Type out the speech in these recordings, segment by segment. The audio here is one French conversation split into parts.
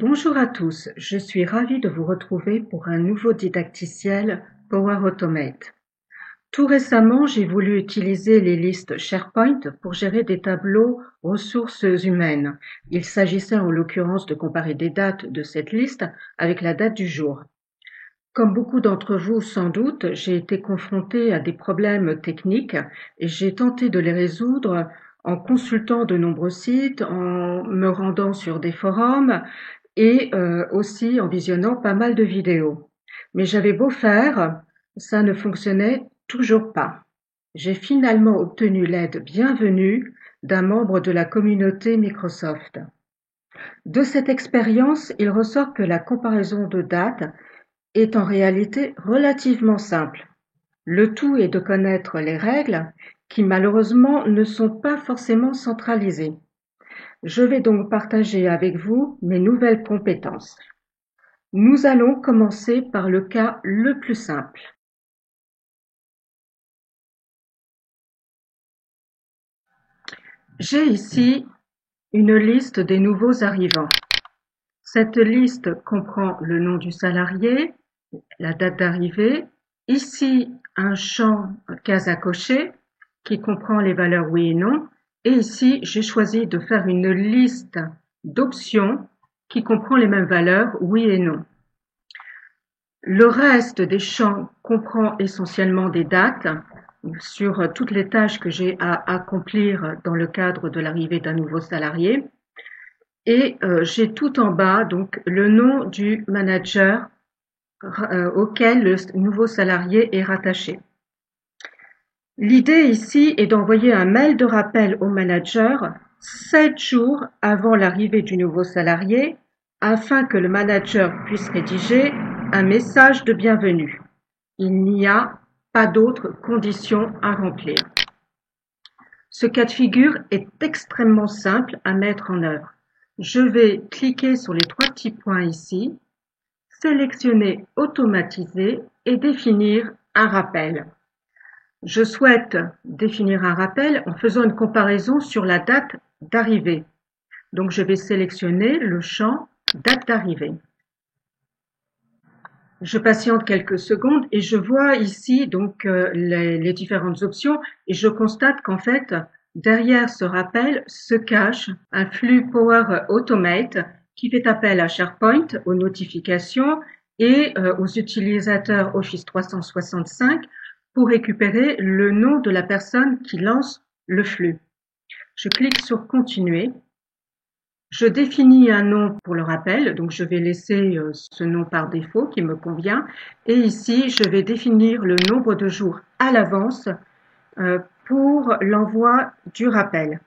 Bonjour à tous, je suis ravie de vous retrouver pour un nouveau didacticiel Power Automate. Tout récemment, j'ai voulu utiliser les listes SharePoint pour gérer des tableaux ressources humaines. Il s'agissait en l'occurrence de comparer des dates de cette liste avec la date du jour. Comme beaucoup d'entre vous sans doute, j'ai été confrontée à des problèmes techniques et j'ai tenté de les résoudre en consultant de nombreux sites, en me rendant sur des forums et aussi en visionnant pas mal de vidéos. Mais j'avais beau faire, ça ne fonctionnait toujours pas. J'ai finalement obtenu l'aide bienvenue d'un membre de la communauté Microsoft. De cette expérience, il ressort que la comparaison de dates est en réalité relativement simple. Le tout est de connaître les règles qui malheureusement ne sont pas forcément centralisées. Je vais donc partager avec vous mes nouvelles compétences. Nous allons commencer par le cas le plus simple. J'ai ici une liste des nouveaux arrivants. Cette liste comprend le nom du salarié, la date d'arrivée, ici un champ case à cocher qui comprend les valeurs oui et non, et ici j'ai choisi de faire une liste d'options qui comprend les mêmes valeurs oui et non. Le reste des champs comprend essentiellement des dates sur toutes les tâches que j'ai à accomplir dans le cadre de l'arrivée d'un nouveau salarié. Et j'ai tout en bas donc le nom du manager auquel le nouveau salarié est rattaché. L'idée ici est d'envoyer un mail de rappel au manager 7 jours avant l'arrivée du nouveau salarié afin que le manager puisse rédiger un message de bienvenue. Il n'y a pas d'autres conditions à remplir. Ce cas de figure est extrêmement simple à mettre en œuvre. Je vais cliquer sur les 3 petits points ici, sélectionner Automatiser et définir un rappel. Je souhaite définir un rappel en faisant une comparaison sur la date d'arrivée. Donc je vais sélectionner le champ date d'arrivée. Je patiente quelques secondes et je vois ici donc les différentes options et je constate qu'en fait derrière ce rappel se cache un flux Power Automate qui fait appel à SharePoint, aux notifications et aux utilisateurs Office 365 pour récupérer le nom de la personne qui lance le flux. Je clique sur Continuer. Je définis un nom pour le rappel, donc je vais laisser ce nom par défaut qui me convient. Et ici, je vais définir le nombre de jours à l'avance pour l'envoi du rappel.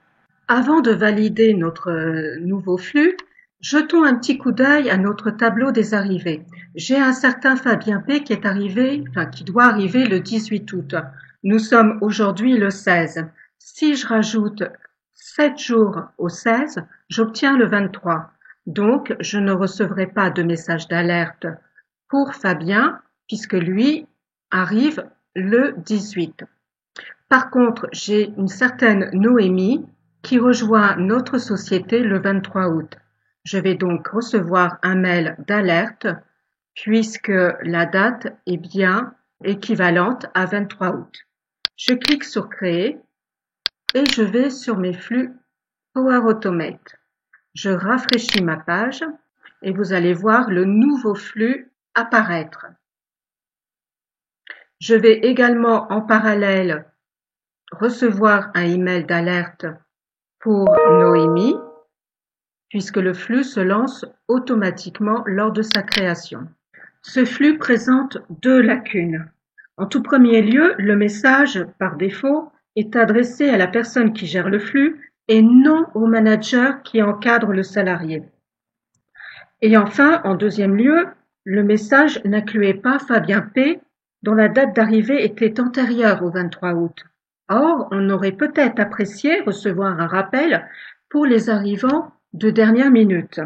Avant de valider notre nouveau flux, jetons un petit coup d'œil à notre tableau des arrivées. J'ai un certain Fabien P qui est arrivé, qui doit arriver le 18 août. Nous sommes aujourd'hui le 16. Si je rajoute 7 jours au 16, j'obtiens le 23. Donc, je ne recevrai pas de message d'alerte pour Fabien puisque lui arrive le 18. Par contre, j'ai une certaine Noémie qui rejoint notre société le 23 août. Je vais donc recevoir un mail d'alerte puisque la date est bien équivalente à 23 août. Je clique sur Créer et je vais sur mes flux Power Automate. Je rafraîchis ma page et vous allez voir le nouveau flux apparaître. Je vais également en parallèle recevoir un email d'alerte pour Noémie, puisque le flux se lance automatiquement lors de sa création. Ce flux présente 2 lacunes. En tout premier lieu, le message, par défaut, est adressé à la personne qui gère le flux et non au manager qui encadre le salarié. Et enfin, en deuxième lieu, le message n'incluait pas Fabien P, dont la date d'arrivée était antérieure au 23 août. Or, on aurait peut-être apprécié recevoir un rappel pour les arrivants de dernière minute.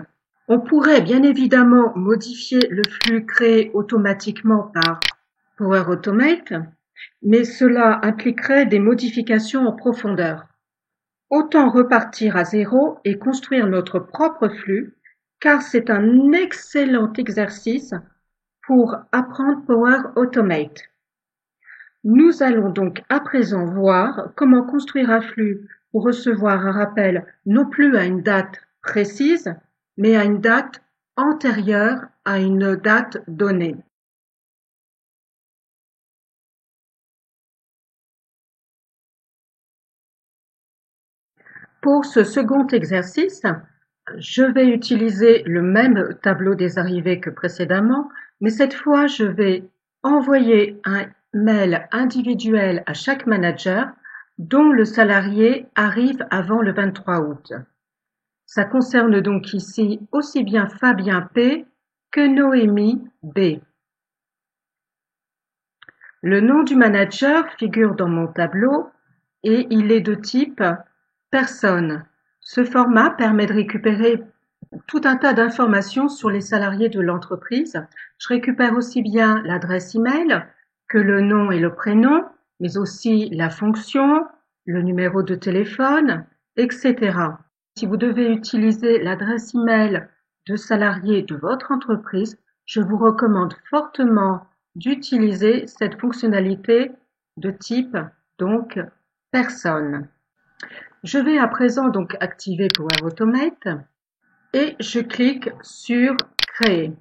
On pourrait bien évidemment modifier le flux créé automatiquement par Power Automate, mais cela impliquerait des modifications en profondeur. Autant repartir à zéro et construire notre propre flux car c'est un excellent exercice pour apprendre Power Automate. Nous allons donc à présent voir comment construire un flux pour recevoir un rappel non plus à une date précise, mais à une date antérieure à une date donnée. Pour ce second exercice, je vais utiliser le même tableau des arrivées que précédemment, mais cette fois, je vais envoyer un mail individuel à chaque manager dont le salarié arrive avant le 23 août. Ça concerne donc ici aussi bien Fabien P que Noémie B. Le nom du manager figure dans mon tableau et il est de type personne. Ce format permet de récupérer tout un tas d'informations sur les salariés de l'entreprise. Je récupère aussi bien l'adresse email que le nom et le prénom, mais aussi la fonction, le numéro de téléphone, etc. Si vous devez utiliser l'adresse email de salariés de votre entreprise, je vous recommande fortement d'utiliser cette fonctionnalité de type donc personne. Je vais à présent donc activer Power Automate et je clique sur Créer.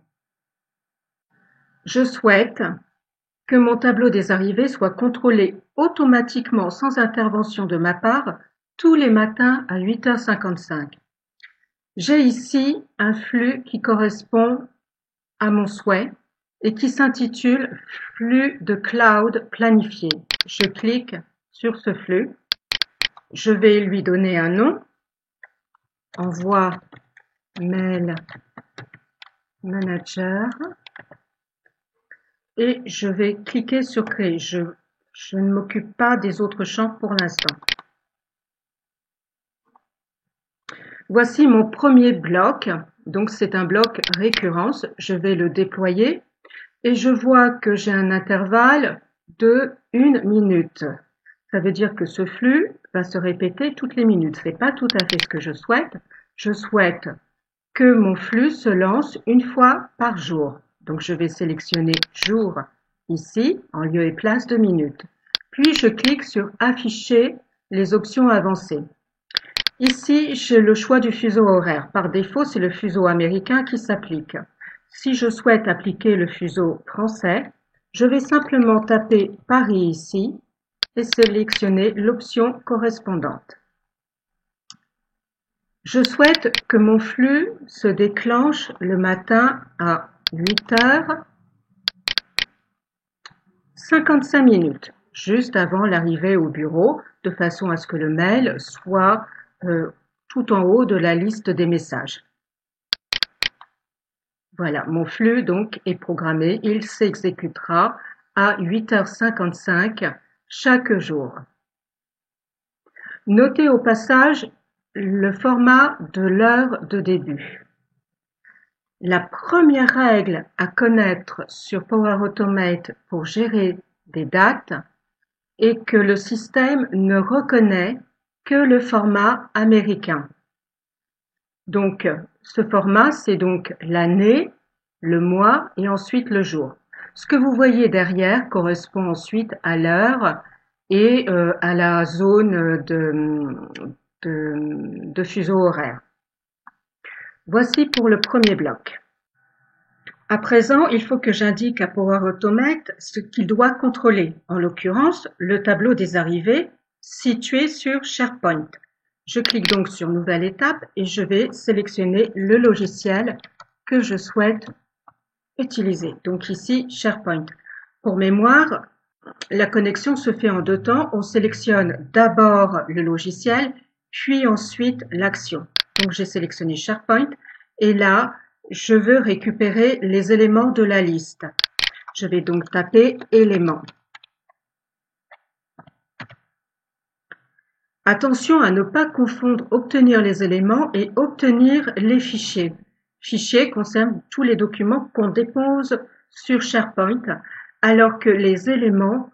Je souhaite que mon tableau des arrivées soit contrôlé automatiquement sans intervention de ma part tous les matins à 8h55. J'ai ici un flux qui correspond à mon souhait et qui s'intitule Flux de cloud planifié. Je clique sur ce flux. Je vais lui donner un nom. Envoi mail manager. Et je vais cliquer sur créer. Je ne m'occupe pas des autres champs pour l'instant. Voici mon premier bloc. Donc c'est un bloc récurrence. Je vais le déployer et je vois que j'ai un intervalle de 1 minute. Ça veut dire que ce flux va se répéter toutes les minutes. Ce n'est pas tout à fait ce que je souhaite. Je souhaite que mon flux se lance une fois par jour. Donc je vais sélectionner jour ici en lieu et place de minutes. Puis je clique sur afficher les options avancées. Ici, j'ai le choix du fuseau horaire. Par défaut, c'est le fuseau américain qui s'applique. Si je souhaite appliquer le fuseau français, je vais simplement taper Paris ici et sélectionner l'option correspondante. Je souhaite que mon flux se déclenche le matin à 8h55, juste avant l'arrivée au bureau, de façon à ce que le mail soit tout en haut de la liste des messages. Voilà, mon flux donc est programmé. Il s'exécutera à 8h55 chaque jour. Notez au passage le format de l'heure de début. La première règle à connaître sur Power Automate pour gérer des dates est que le système ne reconnaît que le format américain. Donc, ce format, c'est donc l'année, le mois et ensuite le jour. Ce que vous voyez derrière correspond ensuite à l'heure et à la zone de fuseau horaire. Voici pour le premier bloc. À présent, il faut que j'indique à Power Automate ce qu'il doit contrôler, en l'occurrence le tableau des arrivées situé sur SharePoint. Je clique donc sur Nouvelle étape et je vais sélectionner le logiciel que je souhaite utiliser. Donc ici, SharePoint. Pour mémoire, la connexion se fait en 2 temps. On sélectionne d'abord le logiciel, puis ensuite l'action. Donc j'ai sélectionné SharePoint et là, je veux récupérer les éléments de la liste. Je vais donc taper éléments. Attention à ne pas confondre obtenir les éléments et obtenir les fichiers. Fichiers concernent tous les documents qu'on dépose sur SharePoint, alors que les éléments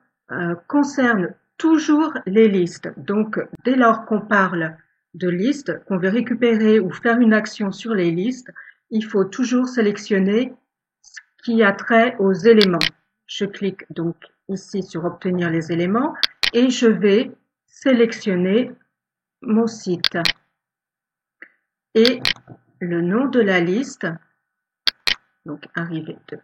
concernent toujours les listes. Donc, dès lors qu'on parle de listes, qu'on veut récupérer ou faire une action sur les listes, il faut toujours sélectionner ce qui a trait aux éléments. Je clique donc ici sur obtenir les éléments et je vais sélectionner mon site et le nom de la liste, donc arrivée 2.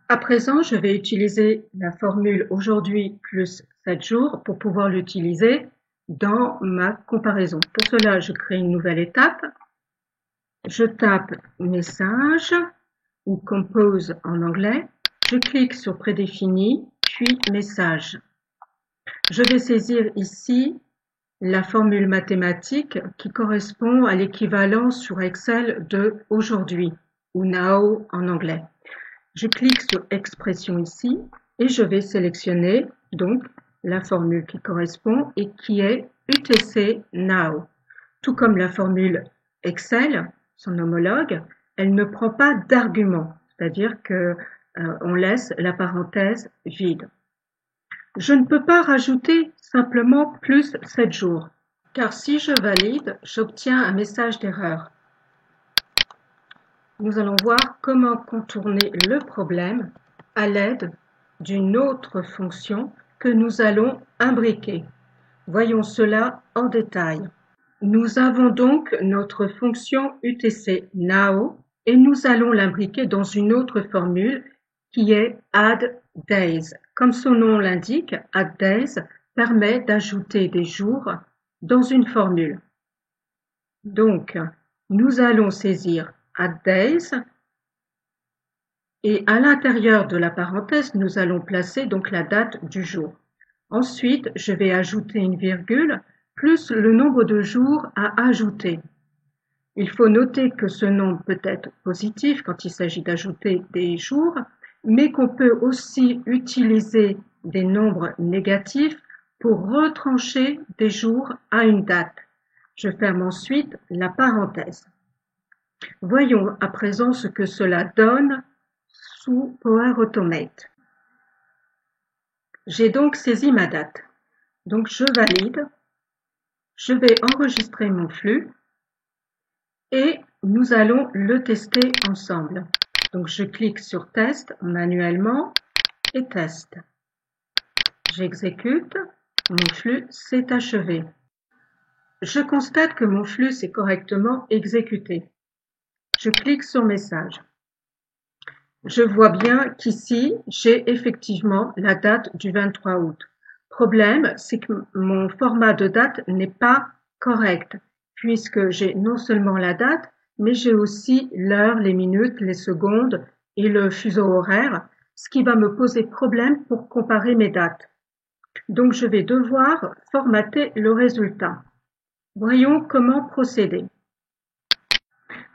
À présent, je vais utiliser la formule aujourd'hui plus 7 jours pour pouvoir l'utiliser dans ma comparaison. Pour cela, je crée une nouvelle étape. Je tape message ou compose en anglais. Je clique sur prédéfini, puis message. Je vais saisir ici la formule mathématique qui correspond à l'équivalent sur Excel de aujourd'hui ou now en anglais. Je clique sur expression ici et je vais sélectionner donc la formule qui correspond et qui est UTC Now. Tout comme la formule Excel, son homologue, elle ne prend pas d'argument, c'est-à-dire que on laisse la parenthèse vide. Je ne peux pas rajouter simplement plus 7 jours, car si je valide, j'obtiens un message d'erreur. Nous allons voir comment contourner le problème à l'aide d'une autre fonction que nous allons imbriquer. Voyons cela en détail. Nous avons donc notre fonction UTC Now et nous allons l'imbriquer dans une autre formule qui est add days. Comme son nom l'indique, add days permet d'ajouter des jours dans une formule. Donc, nous allons saisir add days et à l'intérieur de la parenthèse, nous allons placer donc la date du jour. Ensuite, je vais ajouter une virgule plus le nombre de jours à ajouter. Il faut noter que ce nombre peut être positif quand il s'agit d'ajouter des jours, mais qu'on peut aussi utiliser des nombres négatifs pour retrancher des jours à une date. Je ferme ensuite la parenthèse. Voyons à présent ce que cela donne sous Power Automate. J'ai donc saisi ma date. Donc je valide. Je vais enregistrer mon flux et nous allons le tester ensemble. Donc je clique sur test manuellement et test. J'exécute, mon flux s'est achevé. Je constate que mon flux s'est correctement exécuté. Je clique sur message. Je vois bien qu'ici, j'ai effectivement la date du 23 août. Problème, c'est que mon format de date n'est pas correct, puisque j'ai non seulement la date, mais j'ai aussi l'heure, les minutes, les secondes et le fuseau horaire, ce qui va me poser problème pour comparer mes dates. Donc, je vais devoir formater le résultat. Voyons comment procéder.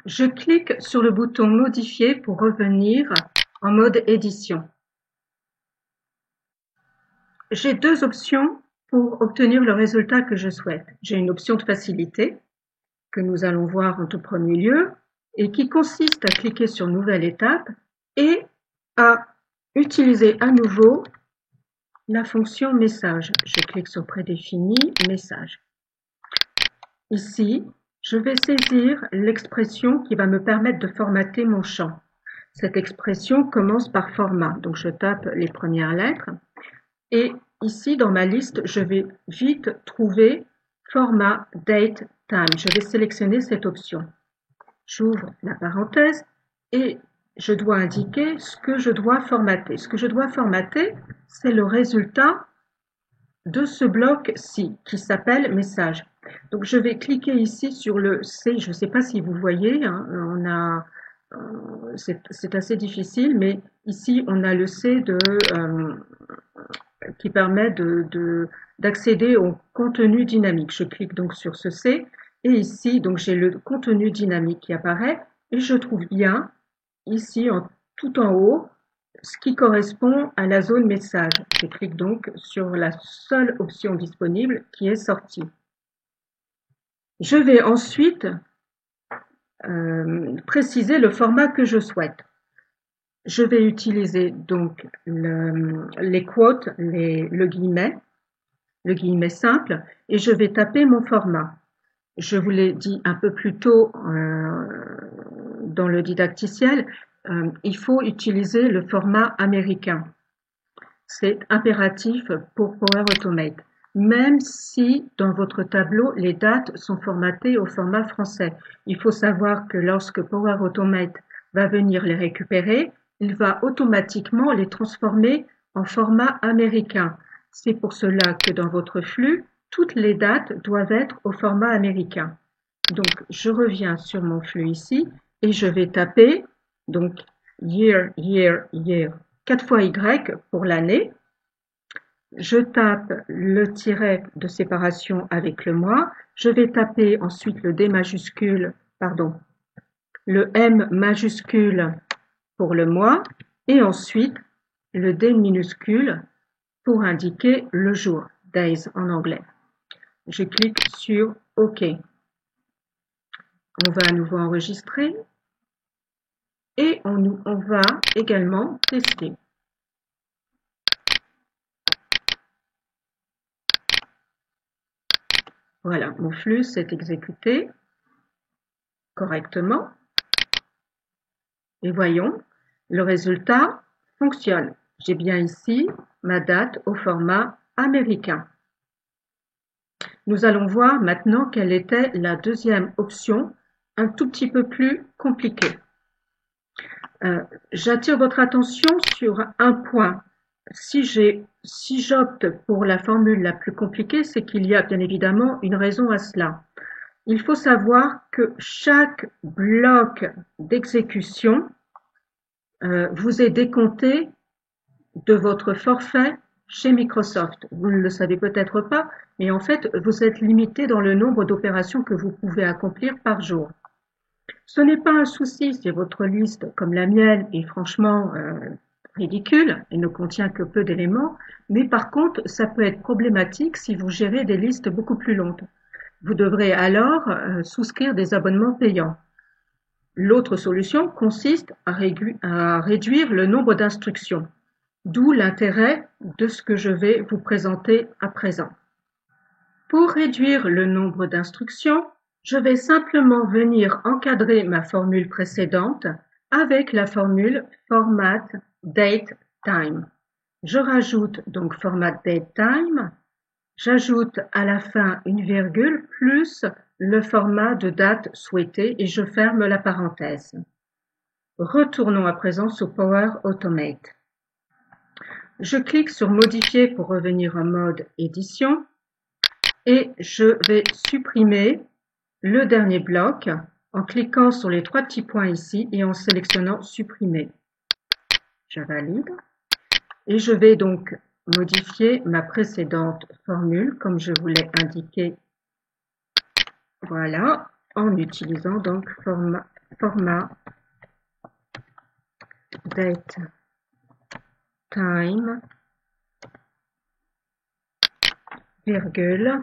Je clique sur le bouton Modifier pour revenir en mode édition. J'ai deux options pour obtenir le résultat que je souhaite. J'ai une option de facilité que nous allons voir en tout premier lieu et qui consiste à cliquer sur Nouvelle étape et à utiliser à nouveau la fonction Message. Je clique sur Prédéfini, Message. Ici, je vais saisir l'expression qui va me permettre de formater mon champ. Cette expression commence par format, donc je tape les premières lettres. Et ici, dans ma liste, je vais vite trouver format date time. Je vais sélectionner cette option. J'ouvre la parenthèse et je dois indiquer ce que je dois formater. Ce que je dois formater, c'est le résultat de ce bloc-ci qui s'appelle message. Donc je vais cliquer ici sur le C, je ne sais pas si vous voyez, hein, c'est assez difficile, mais ici on a le C qui permet d'accéder au contenu dynamique. Je clique donc sur ce C et ici donc j'ai le contenu dynamique qui apparaît et je trouve bien ici tout en haut ce qui correspond à la zone message. Je clique donc sur la seule option disponible qui est sortie. Je vais ensuite préciser le format que je souhaite. Je vais utiliser donc les quotes, le guillemet simple, et je vais taper mon format. Je vous l'ai dit un peu plus tôt dans le didacticiel, il faut utiliser le format américain. C'est impératif pour Power Automate, même si dans votre tableau, les dates sont formatées au format français. Il faut savoir que lorsque Power Automate va venir les récupérer, il va automatiquement les transformer en format américain. C'est pour cela que dans votre flux, toutes les dates doivent être au format américain. Donc, je reviens sur mon flux ici et je vais taper donc year, year, year, 4 fois Y pour l'année. Je tape le tiret de séparation avec le mois. Je vais taper ensuite le D majuscule, pardon, le M majuscule pour le mois et ensuite le D minuscule pour indiquer le jour, days en anglais. Je clique sur OK. On va à nouveau enregistrer et on va également tester. Voilà, mon flux s'est exécuté correctement. Et voyons, le résultat fonctionne. J'ai bien ici ma date au format américain. Nous allons voir maintenant quelle était la deuxième option, un tout petit peu plus compliquée. J'attire votre attention sur un point. Si j'opte pour la formule la plus compliquée, c'est qu'il y a bien évidemment une raison à cela. Il faut savoir que chaque bloc d'exécution vous est décompté de votre forfait chez Microsoft. Vous ne le savez peut-être pas, mais en fait, vous êtes limité dans le nombre d'opérations que vous pouvez accomplir par jour. Ce n'est pas un souci si votre liste, comme la mienne, est franchement ridicule et ne contient que peu d'éléments, mais par contre, ça peut être problématique si vous gérez des listes beaucoup plus longues. Vous devrez alors souscrire des abonnements payants. L'autre solution consiste à réduire le nombre d'instructions, d'où l'intérêt de ce que je vais vous présenter à présent. Pour réduire le nombre d'instructions, je vais simplement venir encadrer ma formule précédente avec la formule format date time. Je rajoute donc format date time, j'ajoute à la fin une virgule plus le format de date souhaité et je ferme la parenthèse. Retournons à présent sur Power Automate. Je clique sur Modifier pour revenir en mode édition et je vais supprimer le dernier bloc en cliquant sur les 3 petits points ici et en sélectionnant Supprimer. Je valide et je vais donc modifier ma précédente formule comme je vous l'ai indiqué, voilà, en utilisant donc format date time virgule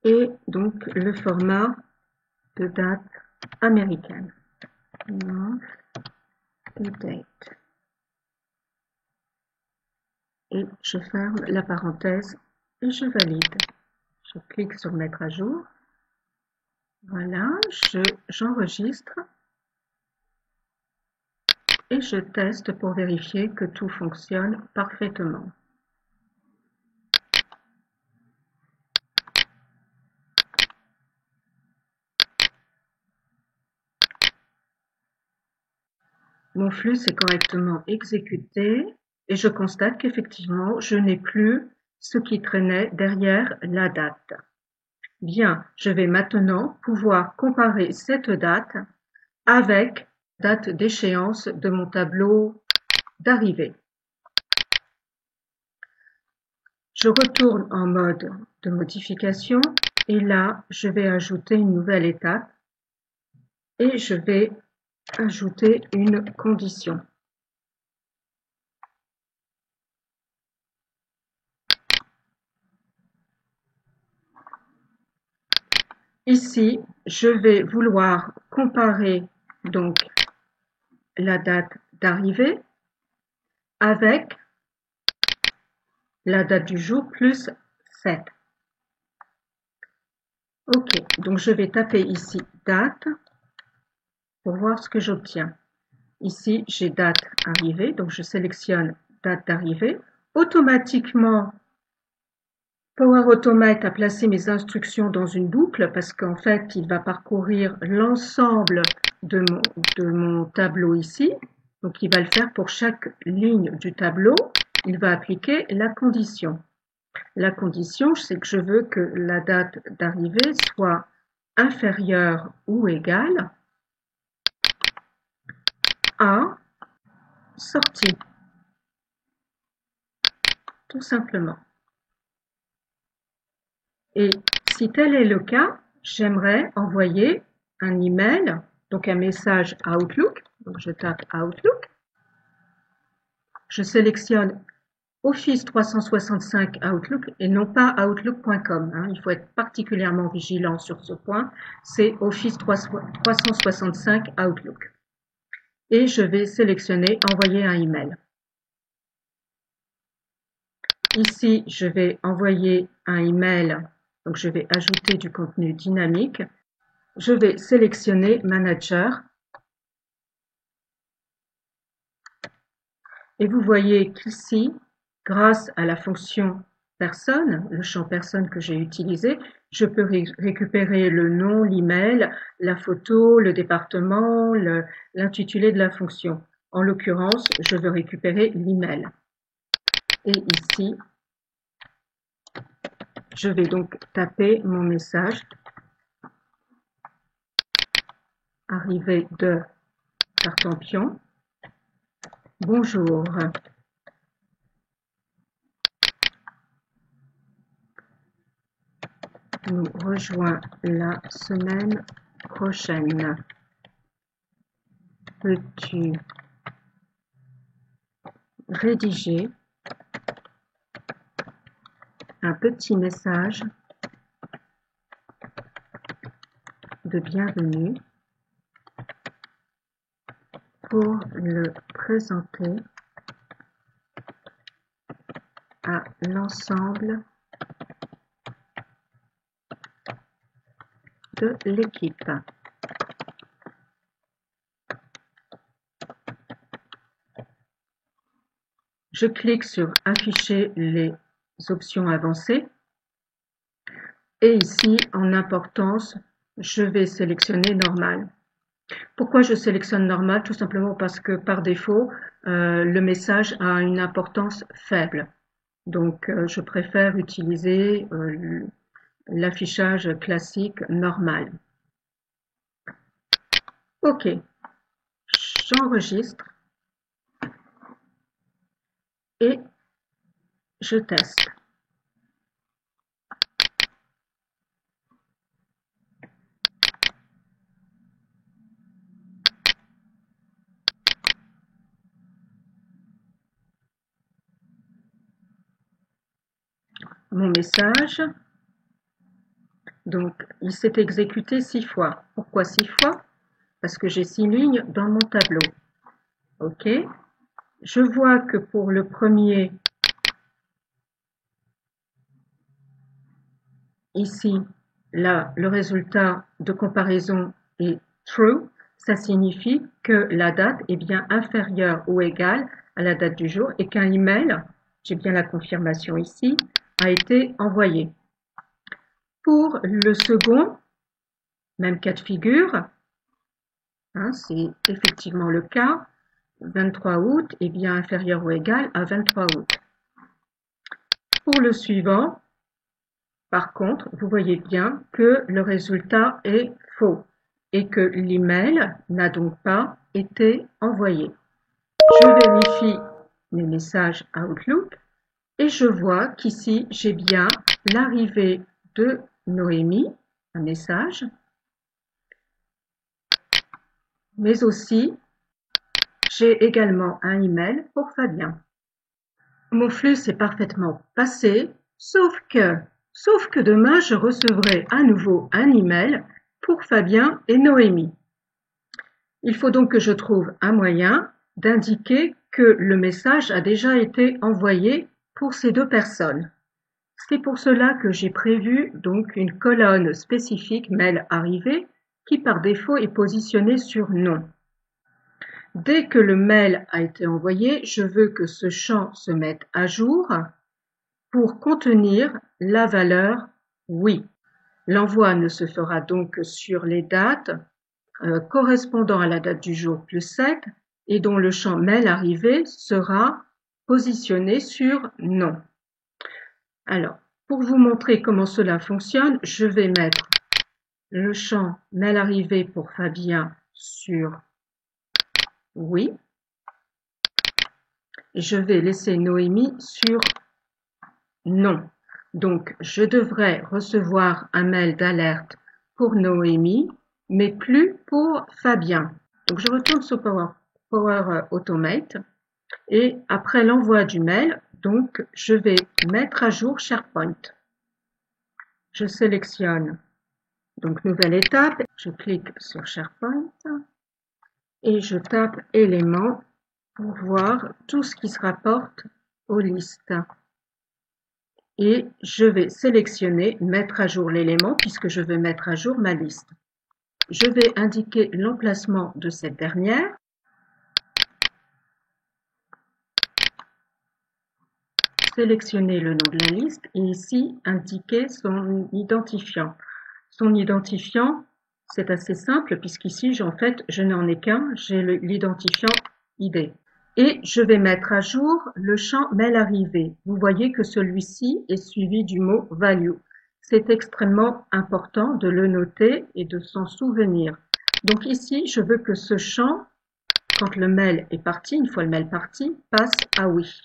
et donc le format de date américaine. Date. Et je ferme la parenthèse et je valide. Je clique sur Mettre à jour. Voilà, j'enregistre et je teste pour vérifier que tout fonctionne parfaitement. Mon flux s'est correctement exécuté et je constate qu'effectivement, je n'ai plus ce qui traînait derrière la date. Bien, je vais maintenant pouvoir comparer cette date avec la date d'échéance de mon tableau d'arrivée. Je retourne en mode de modification et là, je vais ajouter une nouvelle étape et je vais ajouter une condition. Ici, je vais vouloir comparer donc la date d'arrivée avec la date du jour plus 7. Ok, donc je vais taper ici date pour voir ce que j'obtiens. Ici, j'ai date arrivée, donc je sélectionne date d'arrivée. Automatiquement, Power Automate a placé mes instructions dans une boucle parce qu'en fait, il va parcourir l'ensemble de mon tableau ici. Donc, il va le faire pour chaque ligne du tableau. Il va appliquer la condition. La condition, c'est que je veux que la date d'arrivée soit inférieure ou égale à sortie, tout simplement. Et si tel est le cas, j'aimerais envoyer un email, donc un message Outlook. Donc je tape Outlook. Je sélectionne Office 365 Outlook et non pas Outlook.com. Hein. Il faut être particulièrement vigilant sur ce point. C'est Office 365 Outlook. Et je vais sélectionner Envoyer un email. Ici, je vais envoyer un email. Donc, je vais ajouter du contenu dynamique. Je vais sélectionner Manager. Et vous voyez qu'ici, grâce à la fonction personne, le champ personne que j'ai utilisé, je peux récupérer le nom, l'email, la photo, le département, l'intitulé de la fonction. En l'occurrence, je veux récupérer l'email. Et ici, je vais donc taper mon message. Arrivée de Tartampion. Bonjour. Nous rejoint la semaine prochaine. Peux-tu rédiger un petit message de bienvenue pour le présenter à l'ensemble de l'équipe. Je clique sur Afficher les options avancées et ici, en importance, je vais sélectionner Normal. Pourquoi je sélectionne Normal? Tout simplement parce que par défaut, le message a une importance faible. Donc, je préfère utiliser l'affichage classique normal. OK, j'enregistre et je teste. Mon message, donc il s'est exécuté 6 fois. Pourquoi 6 fois? Parce que j'ai 6 lignes dans mon tableau. OK. Je vois que pour le premier, ici, là, le résultat de comparaison est true. Ça signifie que la date est bien inférieure ou égale à la date du jour et qu'un email, j'ai bien la confirmation ici, a été envoyé. Pour le second, même cas de figure, hein, c'est effectivement le cas, 23 août est bien inférieur ou égal à 23 août. Pour le suivant, par contre, vous voyez bien que le résultat est faux et que l'email n'a donc pas été envoyé. Je vérifie mes messages Outlook et je vois qu'ici, j'ai bien l'arrivée de Noémie, un message, mais aussi j'ai également un email pour Fabien. Mon flux s'est parfaitement passé, sauf que demain je recevrai à nouveau un email pour Fabien et Noémie. Il faut donc que je trouve un moyen d'indiquer que le message a déjà été envoyé pour ces deux personnes. C'est pour cela que j'ai prévu donc une colonne spécifique mail arrivé qui par défaut est positionné sur non. Dès que le mail a été envoyé, je veux que ce champ se mette à jour pour contenir la valeur oui. L'envoi ne se fera donc que sur les dates correspondant à la date du jour plus 7 et dont le champ mail arrivé sera positionné sur non. Alors, pour vous montrer comment cela fonctionne, je vais mettre le champ mail arrivé pour Fabien sur oui. Et je vais laisser Noémie sur non. Donc, je devrais recevoir un mail d'alerte pour Noémie, mais plus pour Fabien. Donc, je retourne sur Power Automate et après l'envoi du mail, donc, je vais mettre à jour SharePoint. Je sélectionne donc nouvelle étape, je clique sur SharePoint et je tape éléments pour voir tout ce qui se rapporte aux listes. Et je vais sélectionner mettre à jour l'élément puisque je veux mettre à jour ma liste. Je vais indiquer l'emplacement de cette dernière. Sélectionner le nom de la liste et ici indiquer son identifiant. Son identifiant, c'est assez simple puisqu'ici, en fait, je n'en ai qu'un, j'ai l'identifiant ID. Et je vais mettre à jour le champ mail arrivé. Vous voyez que celui-ci est suivi du mot value. C'est extrêmement important de le noter et de s'en souvenir. Donc ici, je veux que ce champ, quand le mail est parti, une fois le mail parti, passe à oui.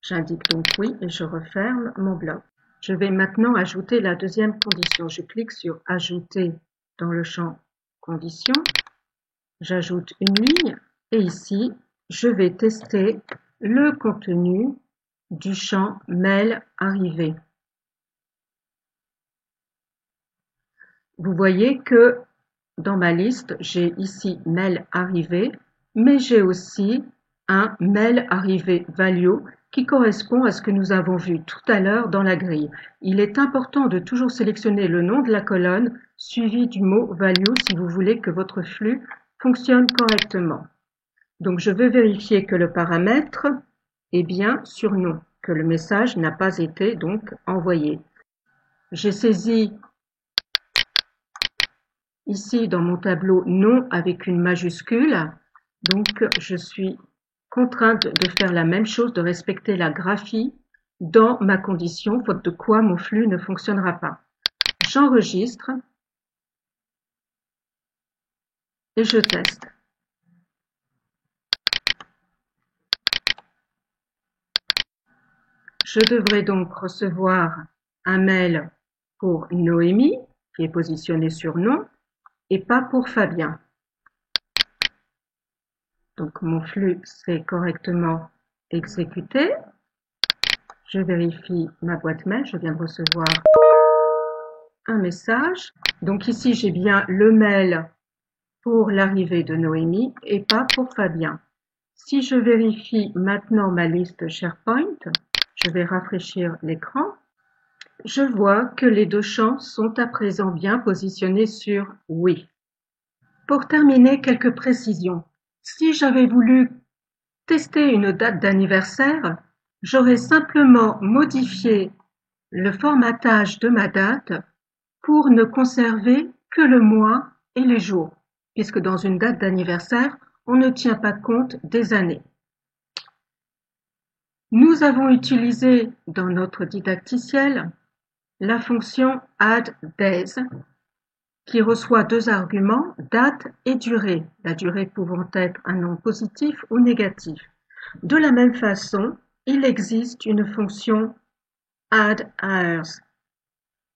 J'indique donc oui et je referme mon bloc. Je vais maintenant ajouter la deuxième condition. Je clique sur ajouter dans le champ condition. J'ajoute une ligne et ici, je vais tester le contenu du champ mail arrivé. Vous voyez que dans ma liste, j'ai ici mail arrivé, mais j'ai aussi un mail arrivé value qui correspond à ce que nous avons vu tout à l'heure dans la grille. Il est important de toujours sélectionner le nom de la colonne suivi du mot value si vous voulez que votre flux fonctionne correctement. Donc je veux vérifier que le paramètre est bien sur non, que le message n'a pas été donc envoyé. J'ai saisi ici dans mon tableau non avec une majuscule, donc je suis contrainte de faire la même chose, de respecter la graphie dans ma condition, faute de quoi mon flux ne fonctionnera pas. J'enregistre et je teste. Je devrais donc recevoir un mail pour Noémie, qui est positionné sur non, et pas pour Fabien. Donc mon flux s'est correctement exécuté. Je vérifie ma boîte mail, je viens de recevoir un message. Donc ici j'ai bien le mail pour l'arrivée de Noémie et pas pour Fabien. Si je vérifie maintenant ma liste SharePoint, je vais rafraîchir l'écran. Je vois que les deux champs sont à présent bien positionnés sur oui. Pour terminer, quelques précisions. Si j'avais voulu tester une date d'anniversaire, j'aurais simplement modifié le formatage de ma date pour ne conserver que le mois et les jours, puisque dans une date d'anniversaire, on ne tient pas compte des années. Nous avons utilisé dans notre didacticiel la fonction addDays qui reçoit deux arguments, date et durée, la durée pouvant être un nom positif ou négatif. De la même façon, il existe une fonction addHours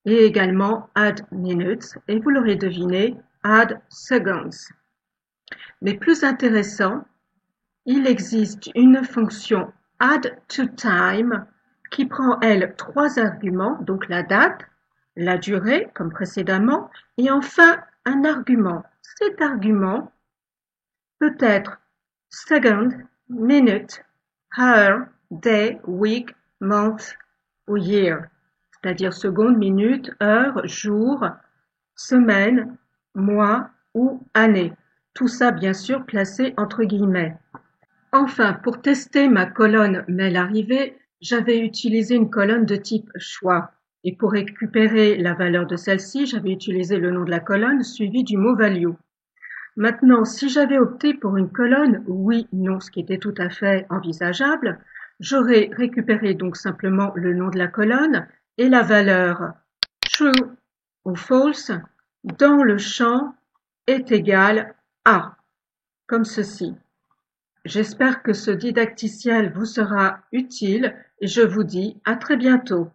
et également addMinutes et vous l'aurez deviné, addSeconds. Mais plus intéressant, il existe une fonction addToTime qui prend, elle, trois arguments, donc la date, la durée, comme précédemment, et enfin un argument. Cet argument peut être second, minute, hour, day, week, month ou year, c'est-à-dire seconde, minute, heure, jour, semaine, mois ou année. Tout ça bien sûr placé entre guillemets. Enfin, pour tester ma colonne mail arrivée, j'avais utilisé une colonne de type choix. Et pour récupérer la valeur de celle-ci, j'avais utilisé le nom de la colonne suivi du mot value. Maintenant, si j'avais opté pour une colonne oui, non, ce qui était tout à fait envisageable, j'aurais récupéré donc simplement le nom de la colonne et la valeur true ou false dans le champ est égal à, comme ceci. J'espère que ce didacticiel vous sera utile et je vous dis à très bientôt.